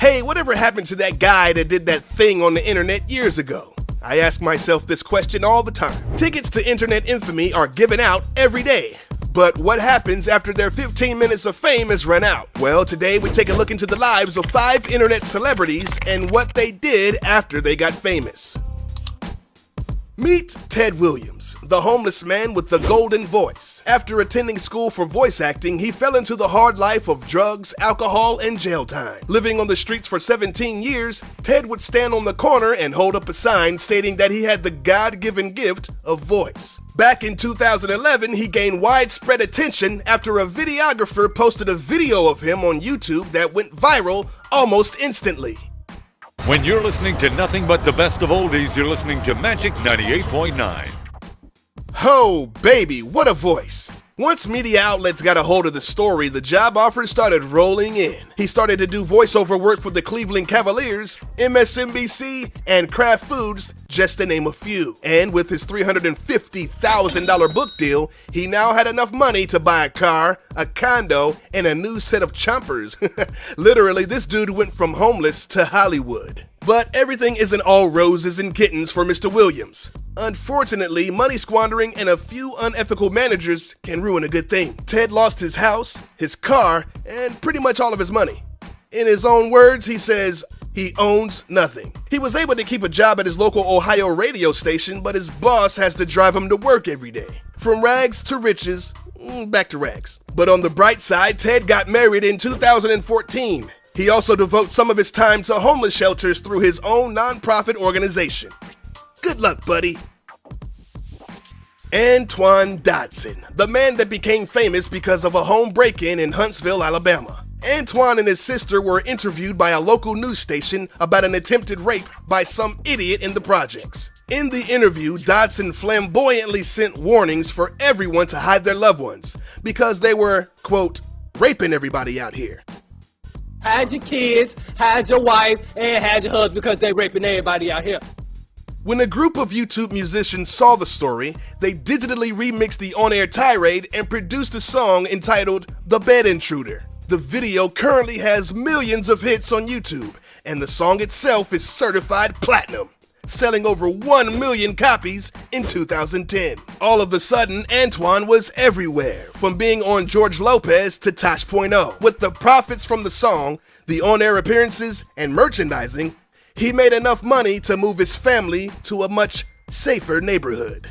Hey, whatever happened to that guy that did that thing on the internet years ago? I ask myself this question all the time. Tickets to internet infamy are given out every day. But what happens after their 15 minutes of fame is run out? Well, today we take a look into the lives of 5 internet celebrities and what they did after they got famous. Meet Ted Williams, the homeless man with the golden voice. After attending school for voice acting, he fell into the hard life of drugs, alcohol, and jail time. Living on the streets for 17 years, Ted would stand on the corner and hold up a sign stating that he had the God-given gift of voice. Back in 2011, he gained widespread attention after a videographer posted a video of him on YouTube that went viral almost instantly. When you're listening to nothing but the best of oldies, you're listening to Magic 98.9. Oh, baby, what a voice. Once media outlets got a hold of the story, the job offers started rolling in. He started to do voiceover work for the Cleveland Cavaliers, MSNBC, and Kraft Foods, just to name a few. And with his $350,000 book deal, he now had enough money to buy a car, a condo, and a new set of chompers. Literally, this dude went from homeless to Hollywood. But everything isn't all roses and kittens for Mr. Williams. Unfortunately, money squandering and a few unethical managers can ruin a good thing. Ted lost his house, his car, and pretty much all of his money. In his own words, he says he owns nothing. He was able to keep a job at his local Ohio radio station, but his boss has to drive him to work every day. From rags to riches, back to rags. But on the bright side, Ted got married in 2014. He also devotes some of his time to homeless shelters through his own nonprofit organization. Good luck, buddy. Antoine Dodson, the man that became famous because of a home break-in in Huntsville, Alabama. Antoine and his sister were interviewed by a local news station about an attempted rape by some idiot in the projects. In the interview, Dodson flamboyantly sent warnings for everyone to hide their loved ones because they were, quote, raping everybody out here. Hide your kids, hide your wife, and hide your husband because they raping everybody out here. When a group of YouTube musicians saw the story, they digitally remixed the on-air tirade and produced a song entitled The Bed Intruder. The video currently has millions of hits on YouTube, and the song itself is certified platinum, selling over 1 million copies in 2010. All of a sudden, Antoine was everywhere, from being on George Lopez to Tosh.0. With the profits from the song, the on-air appearances, and merchandising, he made enough money to move his family to a much safer neighborhood.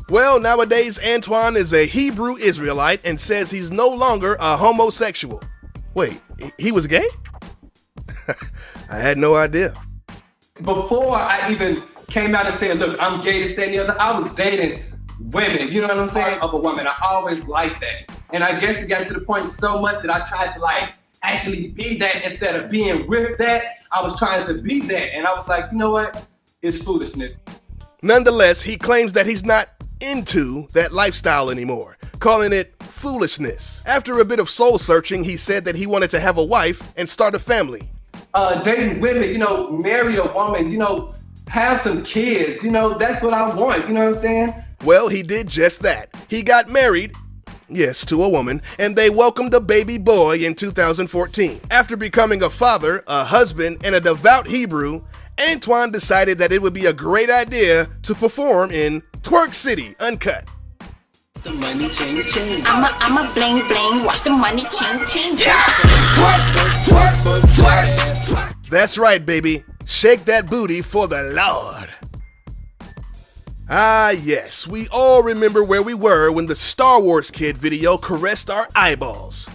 Well, nowadays, Antoine is a Hebrew Israelite and says he's no longer a homosexual. Wait, he was gay? I had no idea. Before I even came out and said, look, I'm gay, this, that, and the other, I was dating women, you know what I'm saying, of a woman. I always liked that. And I guess it got to the point so much that I tried to actually be that instead of being with that. I was trying to be that. And I was like, you know what? It's foolishness. Nonetheless, he claims that he's not into that lifestyle anymore, calling it foolishness. After a bit of soul searching, he said that he wanted to have a wife and start a family. Dating women, marry a woman, have some kids, that's what I want, you know what I'm saying? Well, he did just that. He got married, yes, to a woman, and they welcomed a baby boy in 2014. After becoming a father, a husband, and a devout Hebrew, Antoine decided that it would be a great idea to perform in Twerk City Uncut. The money ching ching. I'm a bling bling. Watch the money ching ching. Twerk, twerk, twerk. That's right, baby. Shake that booty for the Lord. Ah, yes, we all remember where we were when the Star Wars Kid video caressed our eyeballs.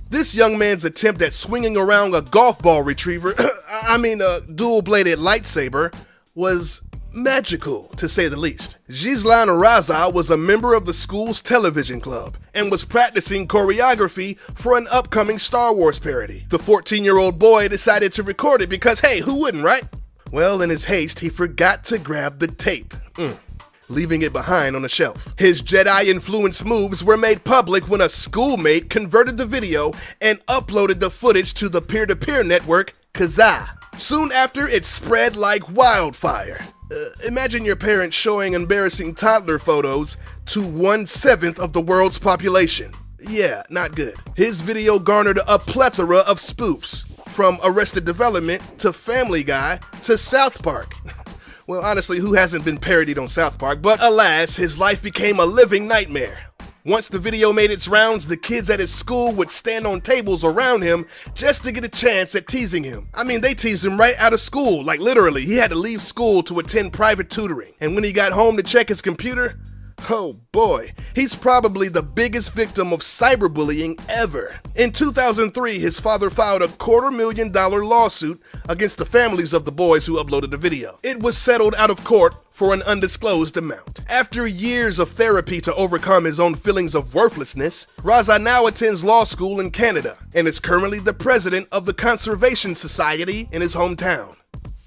This young man's attempt at swinging around a golf ball retriever, a dual-bladed lightsaber, was magical, to say the least. Gislan Raza was a member of the school's television club and was practicing choreography for an upcoming Star Wars parody. The 14-year-old boy decided to record it because, hey, who wouldn't, right? Well, in his haste, he forgot to grab the tape, leaving it behind on a shelf. His Jedi-influenced moves were made public when a schoolmate converted the video and uploaded the footage to the peer-to-peer network Kazaa. Soon after, it spread like wildfire. Imagine your parents showing embarrassing toddler photos to 1/7 of the world's population. Yeah, not good. His video garnered a plethora of spoofs, from Arrested Development to Family Guy to South Park. Well, honestly, who hasn't been parodied on South Park? But alas, his life became a living nightmare. Once the video made its rounds, the kids at his school would stand on tables around him just to get a chance at teasing him. I mean, they teased him right out of school, like literally. He had to leave school to attend private tutoring. And when he got home to check his computer, oh boy, he's probably the biggest victim of cyberbullying ever. In 2003, his father filed a $250,000 lawsuit against the families of the boys who uploaded the video. It was settled out of court for an undisclosed amount. After years of therapy to overcome his own feelings of worthlessness, Raza now attends law school in Canada and is currently the president of the Conservation Society in his hometown.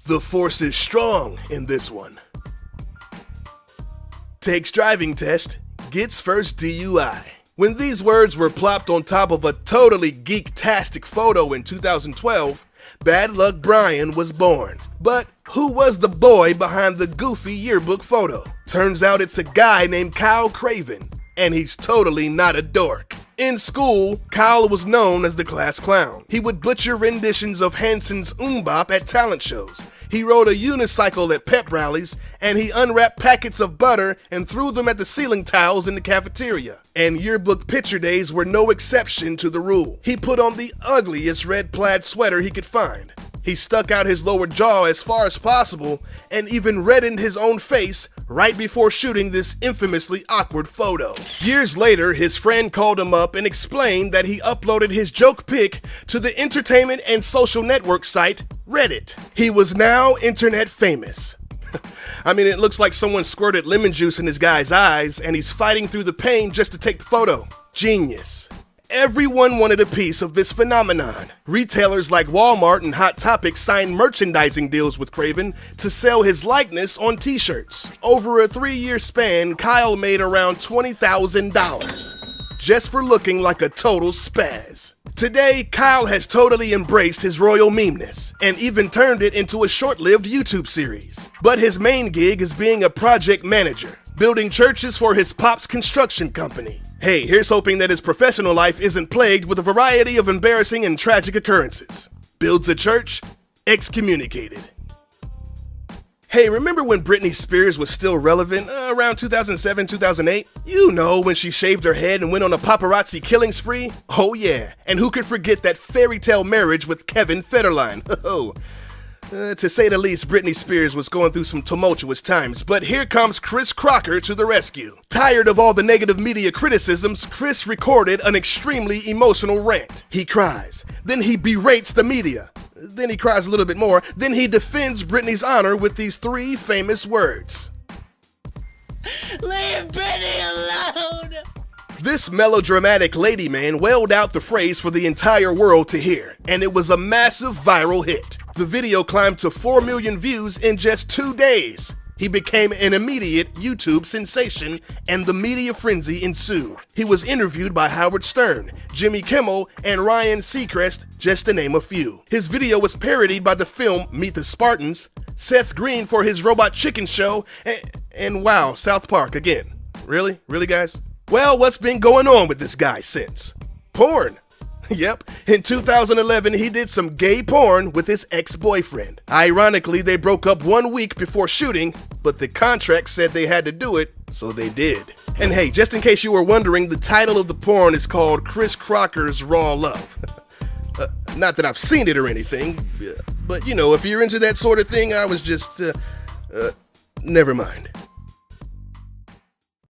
The force is strong in this one. Takes driving test, gets first DUI. When these words were plopped on top of a totally geek-tastic photo in 2012, Bad Luck Brian was born. But who was the boy behind the goofy yearbook photo? Turns out it's a guy named Kyle Craven, and he's totally not a dork. In school, Kyle was known as the class clown. He would butcher renditions of Hanson's Bop at talent shows. He rode a unicycle at pep rallies, and he unwrapped packets of butter and threw them at the ceiling tiles in the cafeteria. And yearbook picture days were no exception to the rule. He put on the ugliest red plaid sweater he could find. He stuck out his lower jaw as far as possible and even reddened his own face right before shooting this infamously awkward photo. Years later, his friend called him up and explained that he uploaded his joke pic to the entertainment and social network site Reddit. He was now internet famous. I mean, it looks like someone squirted lemon juice in this guy's eyes and he's fighting through the pain just to take the photo. Genius. Everyone wanted a piece of this phenomenon. Retailers like Walmart and Hot Topic signed merchandising deals with Craven to sell his likeness on t-shirts. Over a 3-year span, Kyle made around $20,000 just for looking like a total spaz. Today, Kyle has totally embraced his royal memeness and even turned it into a short-lived YouTube series. But his main gig is being a project manager, building churches for his pop's construction company. Hey, here's hoping that his professional life isn't plagued with a variety of embarrassing and tragic occurrences. Builds a church, excommunicated. Hey, remember when Britney Spears was still relevant, around 2007, 2008? You know, when she shaved her head and went on a paparazzi killing spree? Oh yeah, and who could forget that fairy tale marriage with Kevin Federline? To say the least, Britney Spears was going through some tumultuous times, but here comes Chris Crocker to the rescue. Tired of all the negative media criticisms, Chris recorded an extremely emotional rant. He cries, then he berates the media, then he cries a little bit more, then he defends Britney's honor with these 3 famous words. Leave Britney alone! This melodramatic lady man wailed out the phrase for the entire world to hear, and it was a massive viral hit. The video climbed to 4 million views in just 2 days. He became an immediate YouTube sensation, and the media frenzy ensued. He was interviewed by Howard Stern, Jimmy Kimmel, and Ryan Seacrest, just to name a few. His video was parodied by the film Meet the Spartans, Seth Green for his Robot Chicken show, and wow, South Park again. Really? Really, guys? Well, what's been going on with this guy since? Porn. Yep, in 2011 he did some gay porn with his ex-boyfriend. Ironically, they broke up 1 week before shooting, but the contract said they had to do it, so they did. And hey, just in case you were wondering, the title of the porn is called Chris Crocker's Raw Love. Not that I've seen it or anything, but you know, if you're into that sort of thing, I was just, never mind.